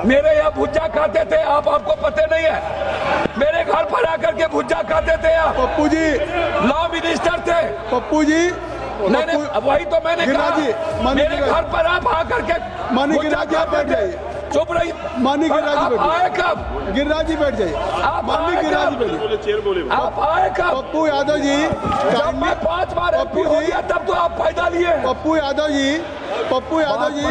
मेरे यहाँ भुज्जा खाते थे आप, आपको पता नहीं है? मेरे घर पर आकर के भुज्जा खाते थे आप। पप्पू जी लॉ मिनिस्टर थे। पप्पू जी नहीं, वही तो मैंने कहा। मेरे घर पर आप आकर के मानी गिरिराज जी आप बैठ जाइए। चुप रही। मानी गिरिराज जी आए कब? गिरिराज जी बैठ जाइए। मानी गिरिराज जी बैठिए। आप आए कब? पप्पू यादव जी जब मैं 5 बार पप्पू MP हो जी गया तब तो आप फायदा लिए। पप्पू यादव जी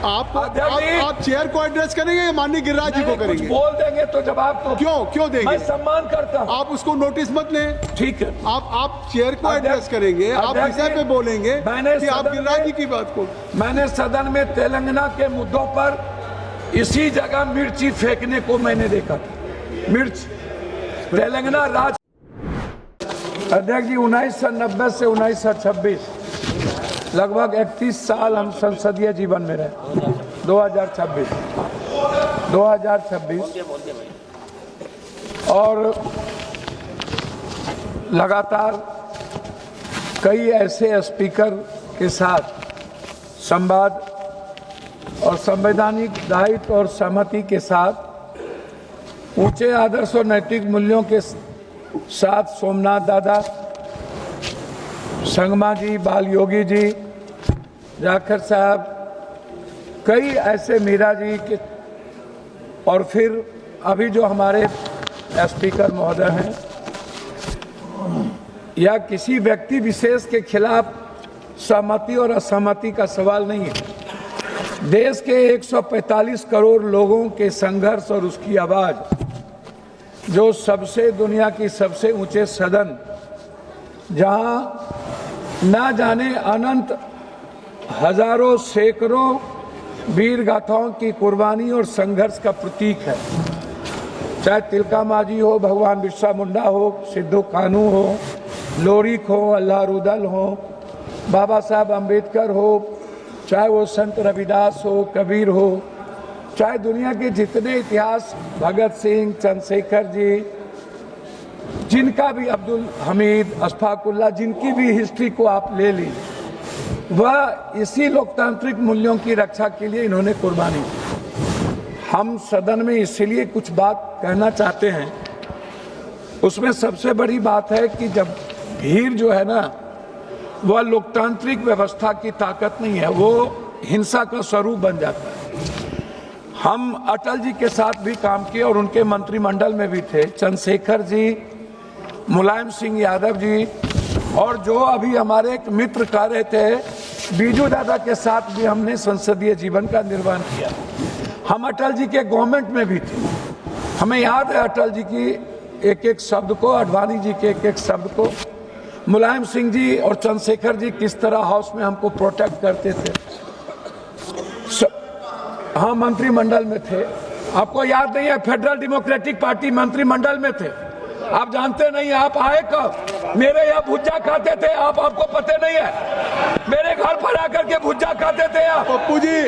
आप चेयर को एड्रेस करेंगे या माननीय गिरिराज जी को करेंगे? बोल देंगे तो जवाब तो क्यों देंगे? मैं सम्मान करता हूं। आप उसको नोटिस मत लें। ठीक है, आप चेयर को एड्रेस करेंगे, आप विषय पे बोलेंगे कि आप गिरिराज जी की बात को। मैंने सदन में तेलंगाना के मुद्दों पर इसी जगह मिर्ची फेंकने को मैंने देखा था। मिर्च तेलंगाना अध्यक्ष जी 1990 से 1926 लगभग 31 साल हम संसदीय जीवन में रहे। 2026 और लगातार कई ऐसे स्पीकर के साथ संवाद और संवैधानिक दायित्व और सहमति के साथ ऊंचे आदर्श और नैतिक मूल्यों के साथ सोमनाथ दादा, संगमा जी, बाल योगी जी, जाखड़ साहब, कई ऐसे मीरा जी के, और फिर अभी जो हमारे स्पीकर महोदय हैं, या किसी व्यक्ति विशेष के खिलाफ सहमति और असहमति का सवाल नहीं है। देश के 145 करोड़ लोगों के संघर्ष और उसकी आवाज, जो सबसे दुनिया की सबसे ऊंचे सदन, जहां ना जाने अनंत हजारों सैकड़ों वीर गाथाओं की कुर्बानी और संघर्ष का प्रतीक है। चाहे तिलका मांझी हो, भगवान बिरसा मुंडा हो, सिद्धू कानू हो, लोरिक हो, अल्लाह रुदल हो, बाबा साहब अम्बेडकर हो, चाहे वो संत रविदास हो, कबीर हो, चाहे दुनिया के जितने इतिहास, भगत सिंह, चंद्रशेखर जी, जिनका भी, अब्दुल हमीद, अशफाकुल्ला, जिनकी भी हिस्ट्री को आप ले ली, वह इसी लोकतांत्रिक मूल्यों की रक्षा के लिए इन्होंने कुर्बानी की। हम सदन में इसलिए कुछ बात कहना चाहते हैं। उसमें सबसे बड़ी बात है कि जब भीड़ जो है ना, वह लोकतांत्रिक व्यवस्था की ताकत नहीं है, वो हिंसा का स्वरूप बन जाता है। हम अटल जी के साथ भी काम किए और उनके मंत्रिमंडल में भी थे, चंद्रशेखर जी, मुलायम सिंह यादव जी, और जो अभी हमारे एक मित्र कह रहे थे, बीजू दादा के साथ भी हमने संसदीय जीवन का निर्वहन किया। हम अटल जी के गवर्नमेंट में भी थे। हमें याद है अटल जी की एक एक शब्द को, अडवाणी जी के एक एक शब्द को, मुलायम सिंह जी और चंद्रशेखर जी किस तरह हाउस में हमको प्रोटेक्ट करते थे। हाँ, मंत्रिमंडल में थे। आपको याद नहीं है? फेडरल डेमोक्रेटिक पार्टी मंत्रिमंडल में थे। आप जानते नहीं, आप आए कब? मेरे यहाँ भुज्जा खाते थे आप, आपको पता नहीं है? मेरे घर पर आकर के भुज्जा खाते थे आप। पप्पू जी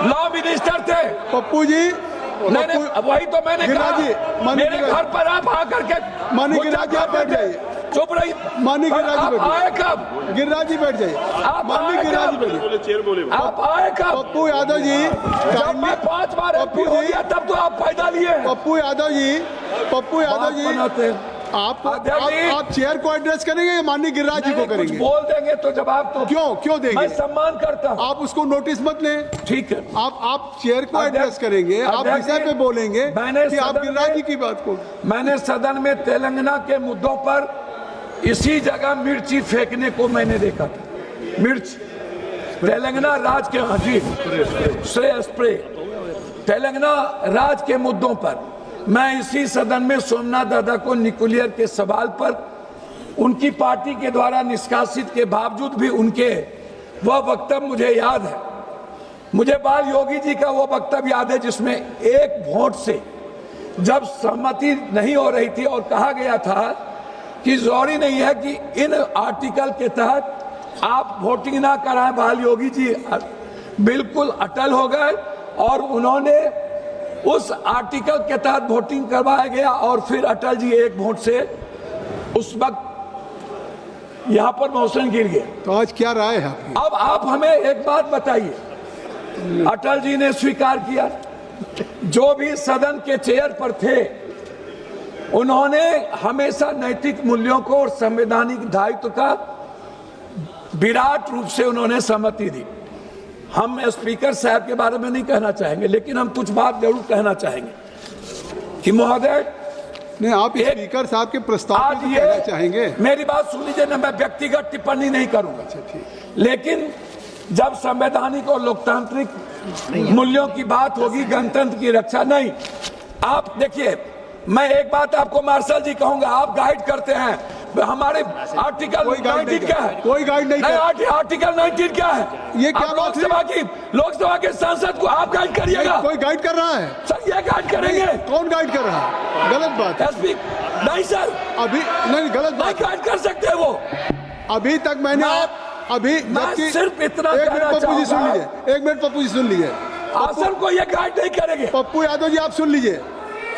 लॉ मिनिस्टर थे। पप्पू जी नहीं, वही तो मैंने कहा। मेरे घर पर आप आकर के मानी गिरिराज जी आप बैठ जाइए। चुप रही। मानी गिरिराज जी बैठिए। आए कब? गिरिराज जी बैठ जाइए। मानी गिरिराज जी बैठिए। आप आए कब? पप्पू यादव जी जब मैं 5 बार MP हो गया तब तो आप फायदा लिए। पप्पू यादव जी आप चेयर को एड्रेस करेंगे या माननीय गिरिराज जी को करेंगे? बोल देंगे तो जवाब तो क्यों देंगे? मैं सम्मान करता हूं। आप उसको नोटिस मत लें। ठीक है, आप चेयर को एड्रेस करेंगे, आप विषय पे बोलेंगे कि आप गिरिराज जी की बात को। मैंने सदन में तेलंगाना के मुद्दों पर इसी जगह मिर्ची फेंकने को मैंने देखा था। मिर्च तेलंगाना राज्य के स्प्रे तेलंगाना राज्य के मुद्दों पर मैं इसी सदन में सोमनाथ दादा को न्यूक्लियर के सवाल पर उनकी पार्टी के द्वारा निष्कासित के बावजूद भी उनके वह वक्तव्य मुझे याद है। मुझे बाल योगी जी का वो वक्तव्य याद है जिसमें एक वोट से जब सहमति नहीं हो रही थी और कहा गया था कि जरूरी नहीं है कि इन आर्टिकल के तहत आप वोटिंग ना कराएं। बाल योगी जी बिल्कुल अटल हो गए और उन्होंने उस आर्टिकल के तहत वोटिंग करवाया गया और फिर अटल जी एक वोट से उस वक्त यहाँ पर मोशन गिर गए। तो आज क्या राय है आपकी? अब आप हमें एक बात बताइए, अटल जी ने स्वीकार किया, जो भी सदन के चेयर पर थे उन्होंने हमेशा नैतिक मूल्यों को और संवैधानिक दायित्व का विराट रूप से उन्होंने सहमति दी। हम स्पीकर साहब के बारे में नहीं कहना चाहेंगे, लेकिन हम कुछ बात जरूर कहना चाहेंगे कि महोदय, नहीं, आप स्पीकर साहब के प्रस्ताव आज पे ये कहना चाहेंगे। मेरी बात सुन लीजिए ना, मैं व्यक्तिगत टिप्पणी नहीं करूंगा। अच्छा, ठीक। लेकिन जब संवैधानिक और लोकतांत्रिक मूल्यों की बात होगी, गणतंत्र की रक्षा नहीं, आप देखिए, मैं एक बात आपको मार्शल जी कहूंगा, आप गाइड करते हैं हमारे आर्टिकल 19 क्या है? कोई गाइड नहीं आर्टिकल 19 क्या है? ये क्या बात है? लोकसभा के सांसद को आप गाइड करिएगा। कोई गाइड कर रहा है सर, ये गाइड करेंगे? कौन गाइड कर रहा है? गलत बात है। एसपी नहीं सर, अभी नहीं, गलत नहीं बात। गाइड कर सकते वो। अभी तक मैंने अभी मैं सिर्फ इतना एक कहना मिनट पप्पू जी सुन चाहूंगा, लीजिए, एक मिनट पप्पू जी सुन लीजिए। आसन को ये गाइड नहीं करेंगे। पप्पू यादव जी आप सुन लीजिए,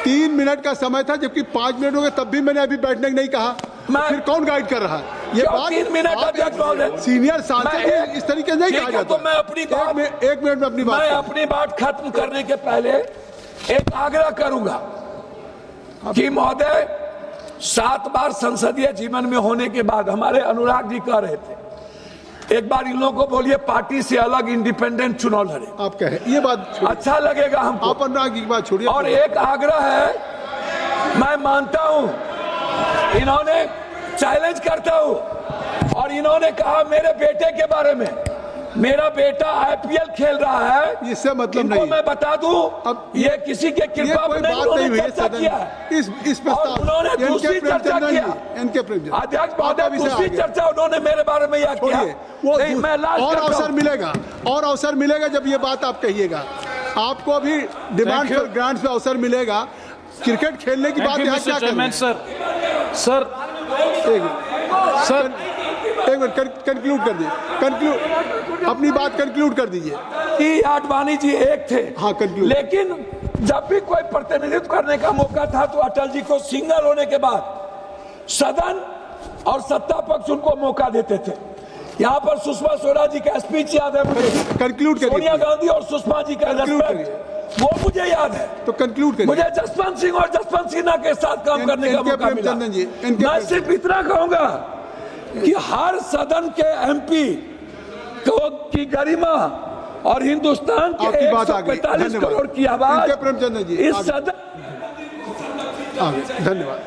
3 मिनट का समय था, जबकि 5 मिनट हो गए, तब भी मैंने अभी बैठने नहीं कहा। फिर कौन गाइड कर रहा है? ये बात 3 मिनट अध्यक्ष महोदय, सीनियर सांसद इस तरीके से नहीं कहा जाता। तो मैं अपनी बात, एक मिनट में अपनी बात, मैं अपनी बात खत्म करने के पहले एक आग्रह करूंगा कि महोदय, 7 बार संसदीय जीवन में होने के बाद हमारे अनुराग जी कह रहे थे, एक बार इन लोगों को बोलिए पार्टी से अलग इंडिपेंडेंट चुनाव लड़े। आप कहें ये बात अच्छा लगेगा हमको। आप अनुराग जी की बात छोड़िए। और एक आग्रह है, मैं मानता हूं, इन्होंने चैलेंज करता हूं, और इन्होंने कहा मेरे बेटे के बारे में, मेरा बेटा आईपीएल खेल रहा है, इससे मतलब नहीं। मैं बता दूं, अब ये किसी के कृपा कोई नहीं, बात नहीं हुई चर्चा किया है। इस प्रस्ताव उन्होंने दूसरी चर्चा किया। अध्यक्ष महोदय, दूसरी चर्चा उन्होंने मेरे बारे में यह किया। नहीं, मैं लास्ट और अवसर मिलेगा, और अवसर मिलेगा जब ये बात आप कहिएगा। आपको अभी डिमांड फॉर ग्रांट्स पे अवसर मिलेगा। क्रिकेट खेलने की बात यहाँ क्या करना है? सर एक मिनट कंक्लूड कर दीजिए, अपनी बात कंक्लूड कर दीजिए। कि आडवाणी जी एक थे, हाँ, conclude। लेकिन जब भी कोई प्रतिनिधित्व करने का मौका था तो अटल जी को सिंगल होने के बाद सदन और सत्ता पक्ष उनको मौका देते थे। यहाँ पर सुषमा स्वराज जी का स्पीच याद है मुझे, कंक्लूड करिए। सोनिया गांधी और सुषमा जी का वो मुझे याद है। तो कंक्लूड करिए। मुझे जसवंत सिंह और जसवंत सिन्हा के साथ काम करने का मौका मिला। मैं सिर्फ इतना कहूंगा कि हर सदन के एमपी की गरिमा और हिंदुस्तान के 145 करोड़ की आवाज प्रेमचंद जी इस सदन। धन्यवाद।